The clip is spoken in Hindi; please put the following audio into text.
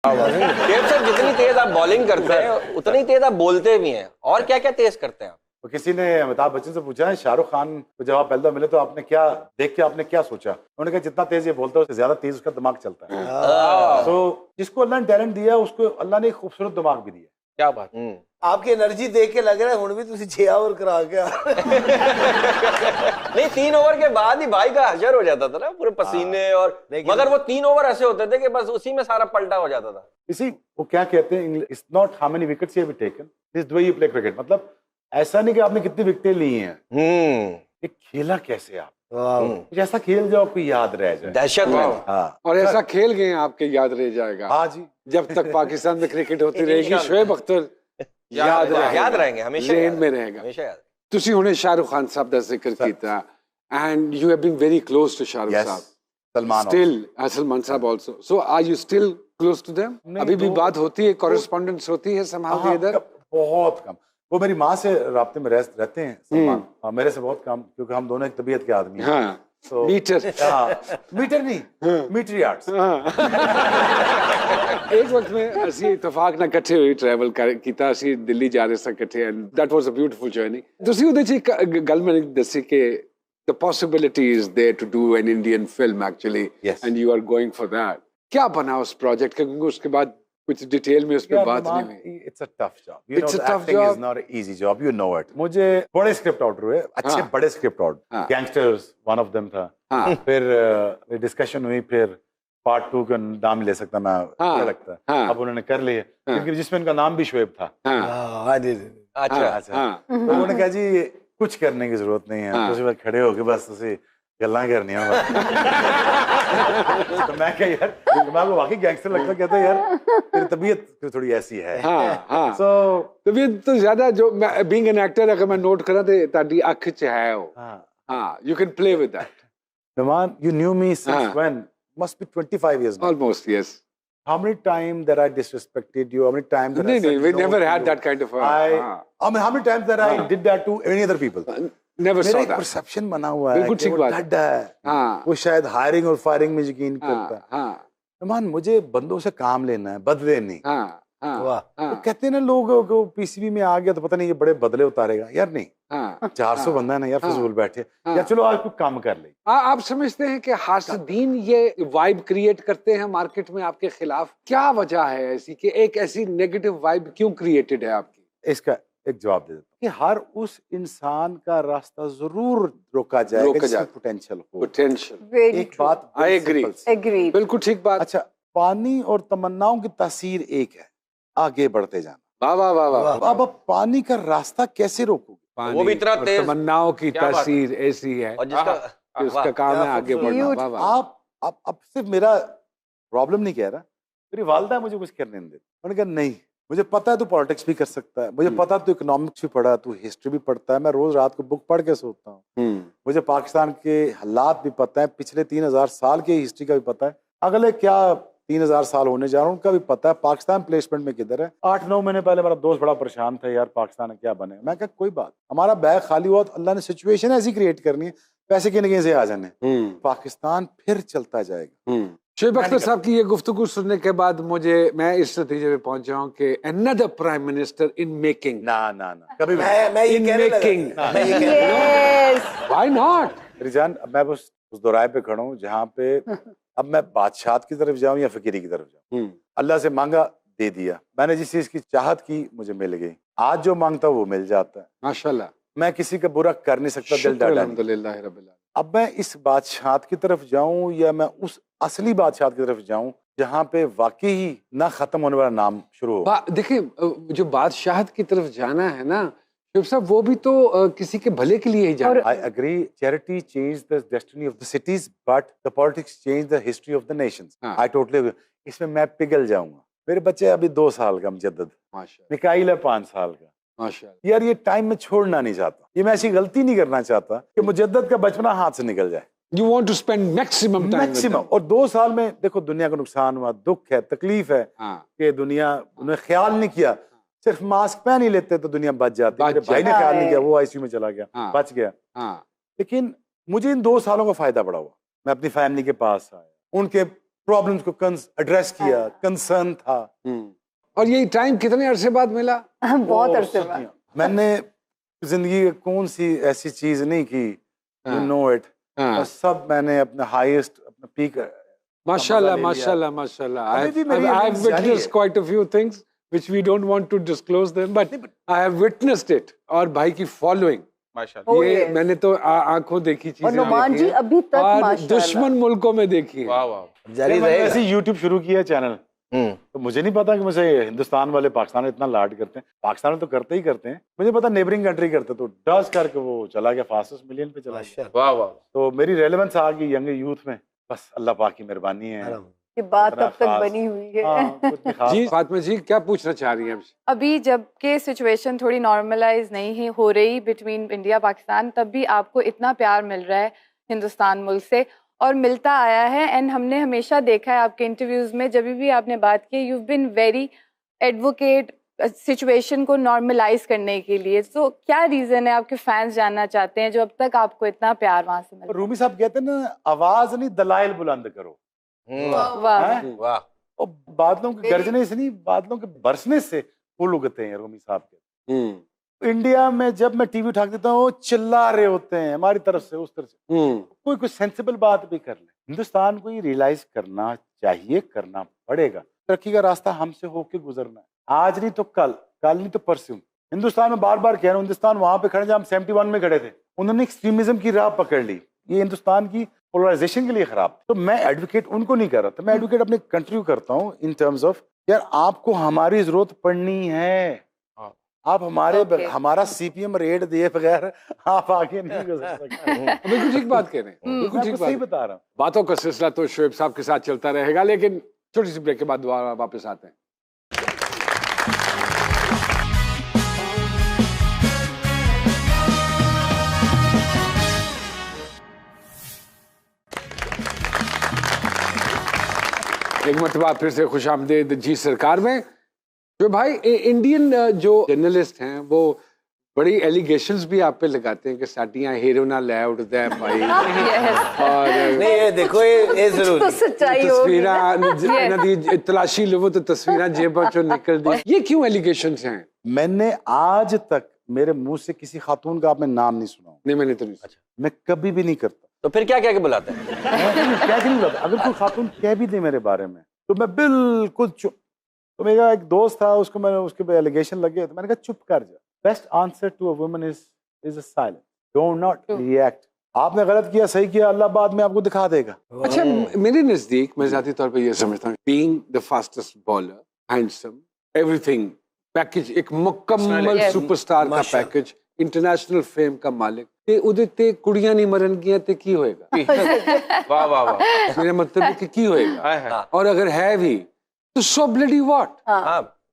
शेख साहब जितनी तेज आप बॉलिंग करते हैं उतनी तेज आप बोलते भी हैं, और क्या क्या तेज करते हैं आप? तो किसी ने अमिताभ बच्चन से पूछा है शाहरुख खान को जब आप पहले मिले तो आपने क्या देख के आपने क्या सोचा? उन्होंने कहा जितना तेज ये बोलता है उससे ज्यादा तेज उसका दिमाग चलता है। तो जिसको अल्लाह ने टैलेंट दिया उसको अल्लाह ने एक खूबसूरत दिमाग भी दिया। क्या बात। आपकी एनर्जी देख के लग रहा है हुण भी तुसी 6 ओवर करा के नहीं, 3 ओवर के बाद ही भाई का हशर हो जाता था ना, पूरे पसीने और मगर वो 3 ओवर ऐसे होते थे कि बस उसी में सारा पलटा हो जाता था। इसी वो क्या कहते हैं, it's not how many wickets you have taken, this the way you play cricket. मतलब ऐसा नहीं कि आपने कितनी विकेटें ली हैं, ये खेला कैसे आप, कुछ ऐसा खेल जो आपको याद रह जाए। दहशत में। हाँ, और ऐसा खेल गए आपके याद रह जाएगा। हाँ जी, जब तक पाकिस्तान में क्रिकेट होती रहेगी शोएब अख्तर याद रहेंगे हमेशा, जेन में रहेगा हमेशा याद। तुसी हुणे शाहरुख खान साहब दा जिक्र कीता and you have been very close to Shahrukh yes, साहब, सलमान स्टिल सलमान साहब also, so are you still close to them? अभी भी बात होती है, कॉरेस्पॉन्डेंस होती है somehow the other? बहुत कम। वो मेरी माँ से राब्ते में रहते हैं सलमान, मेरे से बहुत कम, क्योंकि हम दोनों एक तबीयत के आदमी हैं। हाँ, So, मीटर मीटर नहीं, मीटर यार्ड्स। एक वक्त में ਅਸੀਂ ਇਤਫਾਕ ਨਾਲ ਇਕੱਠੇ ਹੋਈ ਟਰੈਵਲ ਕੀਤਾ, ਅਸੀਂ ਦਿੱਲੀ ਜਾ ਰਹੇ ਸਾਂ ਇਕੱਠੇ, and that was a beautiful journey. ਤੁਸੀਂ ਉਹਦੇ 'ਚ ਇੱਕ ਗੱਲ ਮੈਨੂੰ ਦੱਸੀ ਕਿ the possibility is there to do an Indian film actually, Yes. and you are going for that. क्या बना उस प्रोजेक्ट का, क्योंकि उसके बाद कुछ डिटेल में उस पर बात नहीं हुई। It's a tough job. You It's know, a tough acting job. is not an easy job. You know it. मुझे बड़े स्क्रिप्ट ऑर्डर हुए, अच्छे हाँ. बड़े स्क्रिप्ट ऑर्डर। हाँ. गैंगस्टर्स वन ऑफ देम था। हाँ. फिर डिस्कशन हुई, फिर पार्ट 2 का नाम ले सकता मैं, हाँ. क्या लगता है? हाँ. अब उन्होंने कर लिए, हाँ. क्योंकि जिसमें उनका नाम भी शोएब था। हाँ, अच्छा हाँ, अच्छा। हाँ, तो उन्होंने कहा जी कुछ करने की जरूरत नहीं है, हाँ. तो उसमें खड़े होके बस उसे गल्ला करनी है। तो मैं क्या यार, मैं वो वाकई गैंगस्टर लगता, कहता यार तेरी तबीयत थोड़ी ऐसी है। हाँ, हाँ। So, तबीयत तो ज्यादा जो बीइंग एन एक्टर अगर मैं नोट करा तो ताड़ी अख च है वो। हाँ, हाँ, you can play with that. Naman, you knew me since हाँ. when? Must be 25 years now. Almost, yes. How many times that I disrespected you? How many times that I नहीं, said नहीं, we no never to had you? that kind of I mean, how many times that I did that to any other people? never मेरा saw एक that. परसेप्शन बना हुआ है बिल्कुल कि ठीक वो बात। डड्डा है, हाँ, वो शायद हायरिंग और फायरिंग में यकीन करता है। हाँ, हाँ, नमान, मुझे बंदों से काम लेना है, बदले नहीं। हाँ, हाँ, वाह। तो हाँ, कहते हैं ना लोग को पीसीबी में आ गया तो पता नहीं ये बड़े बदले उतारेगा, यार नहीं। हाँ। 400 बंदा है ना यार, हाँ. फजूल बैठे, हाँ. यार चलो आज कुछ काम कर ले। आप समझते हैं कि हासिदीन ये वाइब क्रिएट करते हैं मार्केट में आपके खिलाफ? क्या वजह है ऐसी कि एक ऐसी नेगेटिव वाइब क्यों क्रिएटेड है आपकी? इसका एक जवाब दे देता हूं कि हर उस इंसान का रास्ता जरूर रोका जाएगा जिसमें पोटेंशियल हो। पोटेंशियल, एक बात I agree. एग्री। बिल्कुल ठीक बात। अच्छा, पानी और तमन्नाओं की तासीर एक है, आगे बढ़ते जाना। वाह वाह वाह वाह। अब पानी का रास्ता कैसे रोकोगे? वो भी इतना और तेज, तमन्नाओं की क्या बात है। तासीर ऐसी है और जिसका कि उसका काम है आगे बढ़ना। वाह वाह। आप अब सिर्फ मेरा प्रॉब्लम नहीं कह रहा, मेरी वालदा मुझे कुछ करने नहीं देती। उन्होंने कहा नहीं, मुझे पता है तू पॉलिटिक्स भी कर सकता है, मुझे पता है तू इकोनॉमिक्स भी पढ़ा, तू हिस्ट्री भी पढ़ता है, मैं रोज रात को बुक पढ़ के सोता हूँ, मुझे पाकिस्तान के हालात भी पता है, पिछले 3000 साल की हिस्ट्री का भी पता है, अगले क्या 3000 साल होने जा रहा है उनका भी पता है, पाकिस्तान प्लेसमेंट में किधर है। 8-9 महीने पहले मेरा दोस्त बड़ा परेशान था, यार पाकिस्तान में क्या बने। मैं कहा कोई बात, हमारा बैग खाली हुआ तो अल्लाह ने सिचुएशन ऐसी क्रिएट करनी है, पैसे किन से आ जाने, पाकिस्तान फिर चलता जाएगा। शोएब अख्तर साहब की ये गुफ्तगू सुनने के बाद मैं इस नतीजे पे पहुंचा हूँ कि another prime minister in making. ना ना ना, कभी भी मैं ये In कहने लगा making. था। मैं ये कहने लगा। Why not? रिजान, अब मैं बस उस दोराए पे खड़ा हूँ जहाँ पे अब मैं बादशाह की तरफ जाऊँ या फकीरी की तरफ जाऊँ। अल्लाह से मांगा, दे दिया, मैंने जिस चीज की चाहत की मुझे मिल गई, आज जो मांगता वो मिल जाता है। माशाल्लाह। मैं किसी का बुरा कर नहीं सकता, दिल डाटा नहीं। अल्हम्दुलिल्लाह रब्बिल आलमीन। अब मैं इस बादशाह की तरफ जाऊं या मैं उस असली बादशाह की तरफ जाऊं जहां पे वाकई ही ना खत्म होने वाला नाम शुरू हो। देखिए, जो बादशाहत की तरफ जाना है ना शोएब साहब, वो भी तो किसी के भले के लिए ही जाना है। I agree, charity change the destiny of the cities but the politics change the history of the nations. हाँ। आई टोटली, इसमें मैं पिघल जाऊंगा। मेरे बच्चे अभी 2 साल का मुजद्दद, माशाल्लाह मिकाइल है 5 साल का। माशाल्लाह। यार ये टाइम में छोड़ना नहीं चाहता, ये मैं ऐसी गलती नहीं करना चाहता कि मुजद्दद का बचपना हाथ से निकल जाए। You want to spend maximum time with maximum. them. और 2 साल में देखो दुनिया को नुकसान हुआ, दुख है, तकलीफ है हाँ। कि दुनिया, उन्होंने ख्याल नहीं किया, सिर्फ मास्क पहन ही लेते तो दुनिया बच जाती। मेरे भाई ने ख्याल नहीं किया, वो आईसीयू में चला गया, हाँ। बच गया। हाँ। लेकिन मुझे इन 2 सालों का फायदा बड़ा हुआ, मैं अपनी फैमिली के पास आया, उनके प्रॉब्लम्स को एड्रेस किया, कंसर्न था। और ये टाइम कितने अरसे बाद मिला? बहुत अरसे बाद। मैंने जिंदगी में कौन सी ऐसी चीज नहीं की, यू नो इट, सब मैंने अपना हाईएस्ट, अपना पीक। माशाल्लाह माशाल्लाह माशाल्लाह। I've witnessed quite a few things which we don't want to disclose them, but I have witnessed it. और भाई की फॉलोइंग माशाल्लाह, Oh, ये yes. मैंने तो आंखों देखी और चीजें नुमान देखी जी हैं। अभी तक और माशाल्लाह। दुश्मन मुल्कों में देखी है। वाह वाह। जारी मैंने रहेगा। ऐसे यूट्यूब शुरू किया चैनल, तो मुझे नहीं पता कि मुझे हिंदुस्तान वाले पाकिस्तान इतना लाड करते हैं। पाकिस्तान वाले तो करते ही करते हैं, मुझे पता नेबरिंग कंट्री करते, तो डस करके वो चला गया, फास्टेस्ट मिलियन पे चला गया। माशाल्लाह। वाह वाह। तो मेरी रेलेवेंस आ गई यंग यूथ में, बस अल्लाह पाक की मेहरबानी है। ये बात इतना तब तक खास। बनी हुई है। हाँ, कुछ भी खास जी बात। फातिमा जी क्या पूछना चाह रही हैं हमसे? अभी जब के सिचुएशन थोड़ी नॉर्मलाइज नहीं है हो रही बिटवीन इंडिया पाकिस्तान, तब भी आपको इतना प्यार मिल रहा है हिंदुस्तान मुल्क से और मिलता आया है। एंड हमने हमेशा देखा है आपके इंटरव्यूज में, जब भी आपने बात की, you been very advocate situation को नॉर्मलाइज करने के लिए। तो क्या रीजन है, आपके फैंस जानना चाहते हैं, जो अब तक आपको इतना प्यार वहां से मिल रहा रूमी साहब कहते हैं ना, आवाज नहीं दलाइल बुलंद करो। है? वाह हैं? वाह। और बादलों के गरजने से नहीं, बादलों के बरसने से फूल उगते हैं, रूमी साहब के। इंडिया में जब मैं टीवी उठा देता हूँ, वो चिल्ला रहे होते हैं हमारी तरफ से, उस तरफ से। कोई कुछ सेंसिबल बात भी कर ले। हिंदुस्तान को ये रियलाइज करना चाहिए, करना पड़ेगा। तरक्की का रास्ता हमसे होके गुजरना है, आज नहीं तो कल, कल नहीं तो परसों। हिंदुस्तान में बार बार कह रहा हूँ, हिंदुस्तान वहां पे खड़े जहाँ हम 71 में खड़े थे, उन्होंने एक्सट्रीमिज्म की राह पकड़ ली। ये हिंदुस्तान की पोलराइजेशन के लिए खराब। तो मैं एडवोकेट उनको नहीं कर रहा था, मैं एडवोकेट अपने कंट्री को करता हूँ इन टर्म्स ऑफ, यार आपको हमारी जरूरत पड़नी है। आप हमारा सीपीएम रेड दिए बगैर आप आगे नहीं गुजर सकते। बिल्कुल ठीक बात कह रहे हैं, बिल्कुल मैं ठीक आपको सही बात। बता रहा हूँ। बातों का सिलसिला तो शोएब साहब के साथ चलता रहेगा, लेकिन छोटी सी ब्रेक के बाद दोबारा वापस आते हैं। एक मरतबा फिर से खुशामदीद जी सरकार में। जो भाई इंडियन जो जर्नलिस्ट हैं वो बड़ी एलिगेशंस भी आप पे लगाते हैं कि साटियां हीरो ना ले उठता है भाई। और नहीं ये देखो, ये जरूर तो सच्चाई होगी ना। तस्वीरां नदी तलाशी लो तो तस्वीरां जेबों चों निकल दी। ये क्यों एलिगेशंस हैं? मैंने आज तक मेरे मुंह से किसी खातून का आपने नाम नहीं सुना। नहीं मैंने तो नहीं। अच्छा मैं कभी भी नहीं करता। तो फिर क्या क्या के बुलाते हैं? मैं क्या नहीं करता। अगर कोई खातून कह भी दे मेरे बारे में तो मैं बिल्कुल चुप। तो मेरा एक दोस्त था, उसको मैंने उसके पे एलिगेशन लगे, तो मैंने कहा चुप कर जा। Best answer to a woman is a silence, don't not react. आपने गलत किया, सही किया, अल्लाह बाद में आपको दिखा देगा। अच्छा मेरे नजदीक मैं जाती तौर पे ये समझता हूँ, being the fastest bowler, handsome, everything package, एक मुकम्मल Yes. सुपरस्टार का माशाअल्लाह। पैकेज, इंटरनेशनल फेम का मालिक, ते उदे ते कुड़ियां नहीं मरन गियां ते की होएगा? वाह वाह वाह। मेरा मतलब है कि की होएगा? हाय हाय। और अगर है भी तो सो ब्लडी व्हाट? हाँ